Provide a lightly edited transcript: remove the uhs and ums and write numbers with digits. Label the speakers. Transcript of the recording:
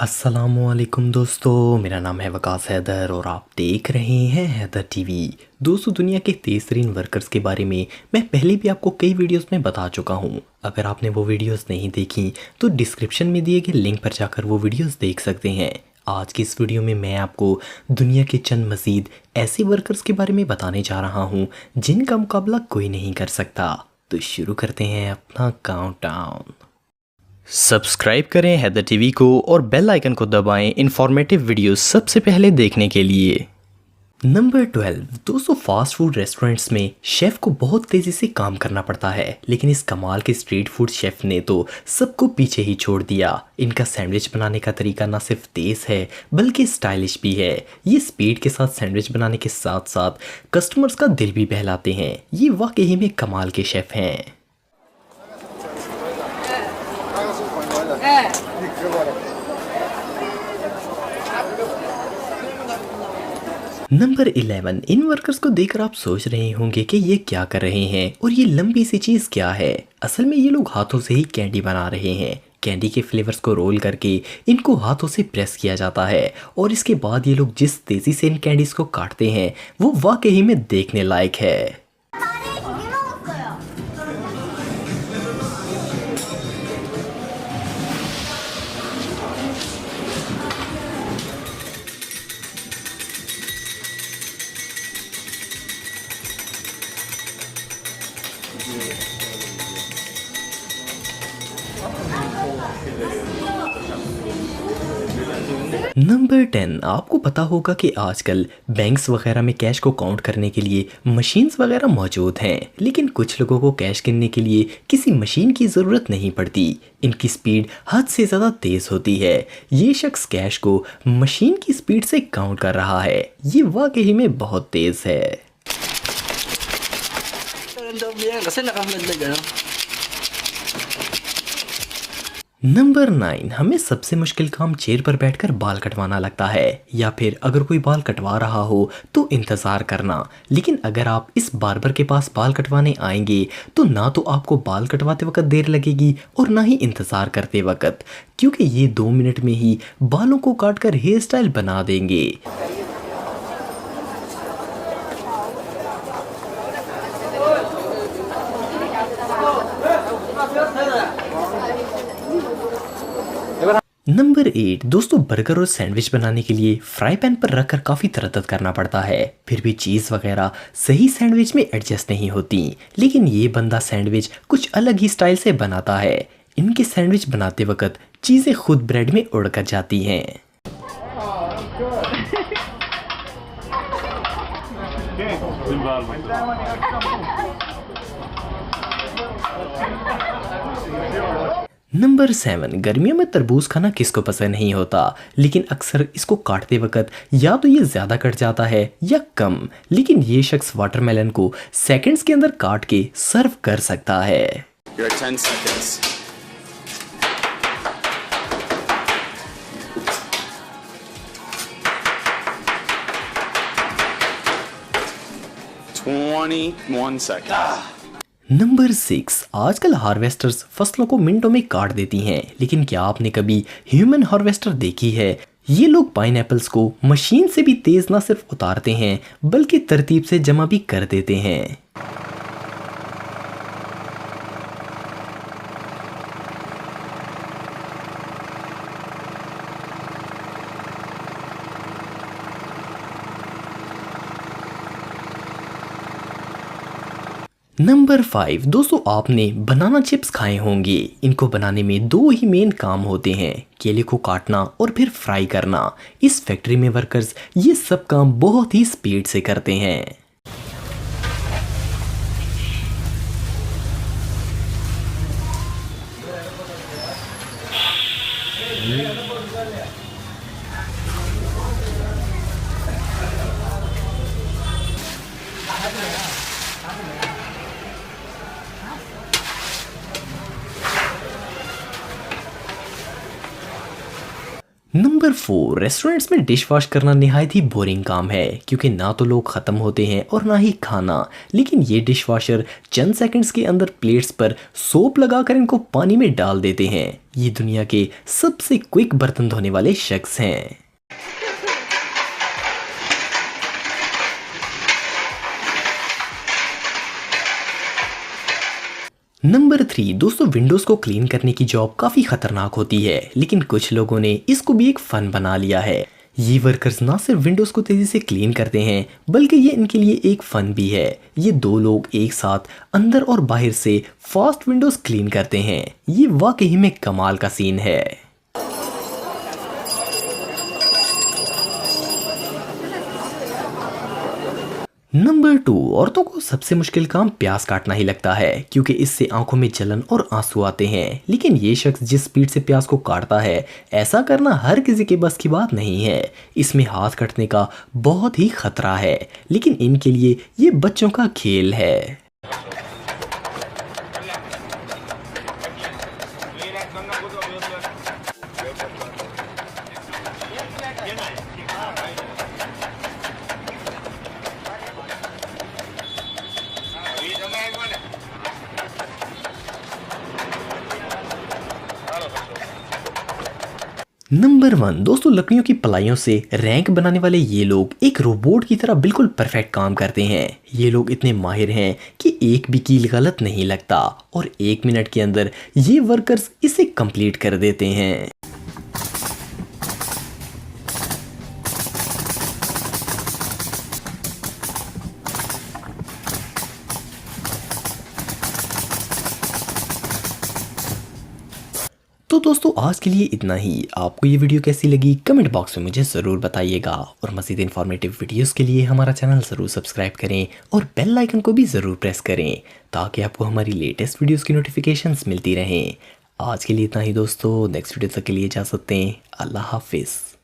Speaker 1: अस्सलामुअलैकुम दोस्तों, मेरा नाम है वकास हैदर और आप देख रहे हैं हैदर टीवी। दोस्तों, दुनिया के तेज़ तरीन वर्कर्स के बारे में मैं पहले भी आपको कई वीडियोस में बता चुका हूं। अगर आपने वो वीडियोस नहीं देखी तो डिस्क्रिप्शन में दिए गए लिंक पर जाकर वो वीडियोस देख सकते हैं। आज की इस वीडियो में मैं आपको दुनिया के चंद मज़ीद ऐसे वर्कर्स के बारे में बताने जा रहा हूँ जिनका मुकाबला कोई नहीं कर सकता। तो शुरू करते हैं अपना काउंटडाउन। सब्सक्राइब करें हैदर टीवी को और बेल आइकन को दबाएं इंफॉर्मेटिव वीडियोस सबसे पहले देखने के लिए। नंबर 12। दोस्तों, फास्ट फूड रेस्टोरेंट्स में शेफ़ को बहुत तेज़ी से काम करना पड़ता है, लेकिन इस कमाल के स्ट्रीट फूड शेफ़ ने तो सबको पीछे ही छोड़ दिया। इनका सैंडविच बनाने का तरीका ना सिर्फ तेज़ है बल्कि स्टाइलिश भी है। ये स्पीड के साथ सैंडविच बनाने के साथ साथ कस्टमर्स का दिल भी बहलाते हैं। ये वाकई में कमाल के शेफ़ हैं। नंबर 11। इन वर्कर्स को देखकर आप सोच रहे होंगे कि ये क्या कर रहे हैं और ये लंबी सी चीज़ क्या है। असल में ये लोग हाथों से ही कैंडी बना रहे हैं। कैंडी के फ्लेवर्स को रोल करके इनको हाथों से प्रेस किया जाता है और इसके बाद ये लोग जिस तेज़ी से इन कैंडीज़ को काटते हैं वो वाकई में देखने लायक है। नंबर 10। आपको पता होगा कि आजकल बैंक्स वगैरह में कैश को काउंट करने के लिए मशीन्स वगैरह मौजूद हैं, लेकिन कुछ लोगों को कैश गिनने के लिए किसी मशीन की ज़रूरत नहीं पड़ती। इनकी स्पीड हद से ज़्यादा तेज़ होती है। ये शख्स कैश को मशीन की स्पीड से काउंट कर रहा है। ये वाकई में बहुत तेज़ है। नंबर 9। हमें सबसे मुश्किल काम चेयर पर बैठकर बाल कटवाना लगता है, या फिर अगर कोई बाल कटवा रहा हो तो इंतज़ार करना। लेकिन अगर आप इस बार्बर के पास बाल कटवाने आएंगे तो ना तो आपको बाल कटवाते वक्त देर लगेगी और ना ही इंतज़ार करते वक्त, क्योंकि ये 2 मिनट में ही बालों को काटकर हेयर स्टाइल बना देंगे। नंबर 8। दोस्तों, बर्गर और सैंडविच बनाने के लिए फ्राई पैन पर रखकर काफ़ी तरद्दुत करना पड़ता है। फिर भी चीज़ वगैरह सही सैंडविच में एडजस्ट नहीं होती। लेकिन ये बंदा सैंडविच कुछ अलग ही स्टाइल से बनाता है। इनके सैंडविच बनाते वक्त चीज़ें खुद ब्रेड में उड़कर जाती हैं। नंबर 7। गर्मियों में तरबूज खाना किसको पसंद नहीं होता, लेकिन अक्सर इसको काटते वक्त या तो ये ज़्यादा कट जाता है या कम। लेकिन ये शख्स वाटरमेलन को सेकंड्स के अंदर काट के सर्व कर सकता है।
Speaker 2: You're at 10 seconds. One second.
Speaker 1: Number 6। आजकल हार्वेस्टर्स फसलों को मिनटों में काट देती हैं, लेकिन क्या आपने कभी ह्यूमन हार्वेस्टर देखी है? ये लोग पाइनएप्पल्स को मशीन से भी तेज़ ना सिर्फ उतारते हैं बल्कि तरतीब से जमा भी कर देते हैं। नंबर 5। दोस्तों, आपने बनाना चिप्स खाए होंगे। इनको बनाने में 2 ही मेन काम होते हैं, केले को काटना और फिर फ्राई करना। इस फैक्ट्री में वर्कर्स ये सब काम बहुत ही स्पीड से करते हैं। नंबर 4, रेस्टोरेंट्स में डिश वॉश करना निहायत ही बोरिंग काम है क्योंकि ना तो लोग ख़त्म होते हैं और ना ही खाना। लेकिन ये डिश वॉशर चंद सेकंड्स के अंदर प्लेट्स पर सोप लगाकर इनको पानी में डाल देते हैं। ये दुनिया के सबसे क्विक बर्तन धोने वाले शख्स हैं। नंबर 3, दोस्तों विंडोज़ को क्लीन करने की जॉब काफ़ी ख़तरनाक होती है, लेकिन कुछ लोगों ने इसको भी एक फ़न बना लिया है। ये वर्कर्स ना सिर्फ विंडोज़ को तेज़ी से क्लीन करते हैं बल्कि ये इनके लिए एक फ़न भी है। ये 2 लोग एक साथ अंदर और बाहर से फास्ट विंडोज़ क्लीन करते हैं। ये वाकई में कमाल का सीन है। नंबर 2, औरतों को सबसे मुश्किल काम प्याज काटना ही लगता है क्योंकि इससे आंखों में जलन और आंसू आते हैं। लेकिन ये शख्स जिस स्पीड से प्याज को काटता है, ऐसा करना हर किसी के बस की बात नहीं है। इसमें हाथ कटने का बहुत ही खतरा है, लेकिन इनके लिए ये बच्चों का खेल है। नंबर 1, दोस्तों लकड़ियों की पलाइयों से रैंक बनाने वाले ये लोग एक रोबोट की तरह बिल्कुल परफेक्ट काम करते हैं। ये लोग इतने माहिर हैं कि एक भी कील गलत नहीं लगता और 1 मिनट के अंदर ये वर्कर्स इसे कंप्लीट कर देते हैं। तो दोस्तों आज के लिए इतना ही। आपको ये वीडियो कैसी लगी कमेंट बॉक्स में मुझे ज़रूर बताइएगा और मज़ीद इन्फॉर्मेटिव वीडियोस के लिए हमारा चैनल ज़रूर सब्सक्राइब करें और बेल आइकन को भी ज़रूर प्रेस करें ताकि आपको हमारी लेटेस्ट वीडियोस की नोटिफिकेशंस मिलती रहें। आज के लिए इतना ही दोस्तों, नेक्स्ट वीडियो तक के लिए इजाज़त दें। अल्लाह हाफिज़।